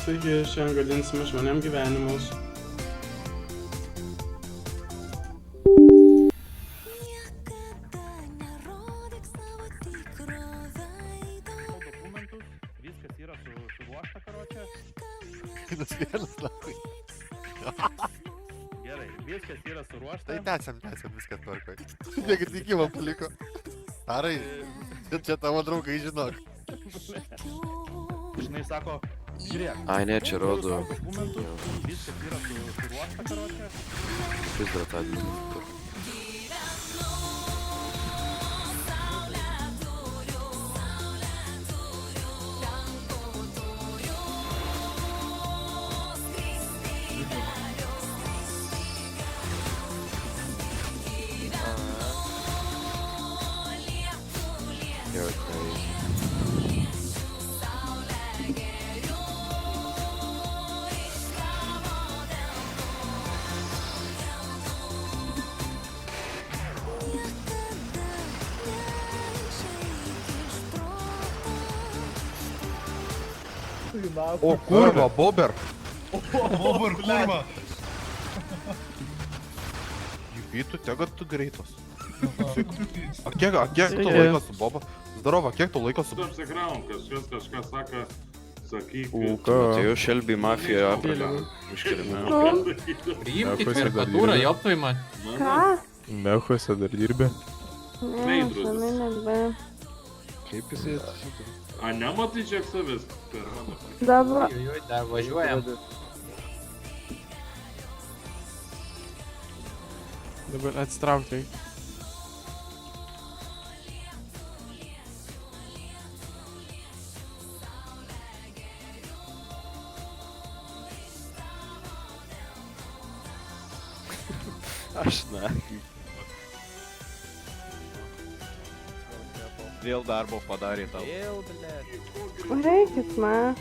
Taigi šiandien gadinsime žmonėm gyvenimus. Dokumentus, viskas yra suruošta, karočią. Kinas vienas, lakui. Gerai, viskas yra suruošta. Tai tęsiam, viskas tvarkoj. Negirdikimą paliko. Tarai, čia tavo draugai žinok. Žinai, sako, žiūrėk. Ai, ne, čia rodo. Dokumentus, viskas yra suruošta, karočią. Vis dar tą dieną. Jo, crazy. O kurva, Bober! Bobur, kurva! Jupytų, tega tu greitas. A kiek tu laikas su Boba? Zdarova, kiek tu laikas su... Apsikravom, kažkas sako, sakyk. Matėjau Shelby Mafia iškeliame. Priimkit karikatūrą, joptoj man. Ką? Mechuose dar dirbi. Ne, Veidrodis. žinai, nebe. Kaip jisai atsisuka? A, nematai čia savęs per mano. Dabar. Jojoj, dar važiuojam. Dabar atsitrauktai. Aš ne. Vėl darbo padarė tau. Reikit man.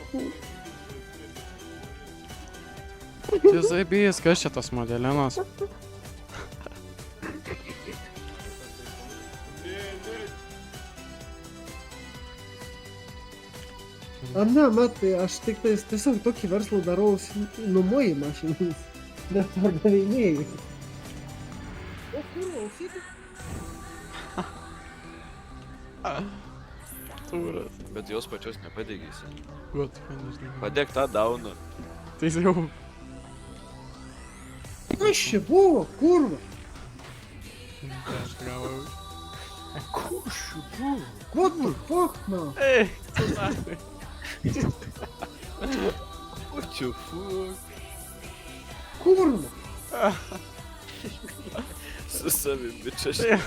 Jisai bijęs, kas čia tas modelinas? A ne, matai, aš tik tiesiog tokį verslą darau nuomoji mašinas, bet pardavinėjau. O kurva, ausyti? Tūras. Bet jos pačios nepadėgysi. Got, nežinau. Padėk tą dauną. Tai jau. Kas čia buvo, kurva? Aš gavau. What the fuck, man? What the fuck? Kurva? Su savimi čia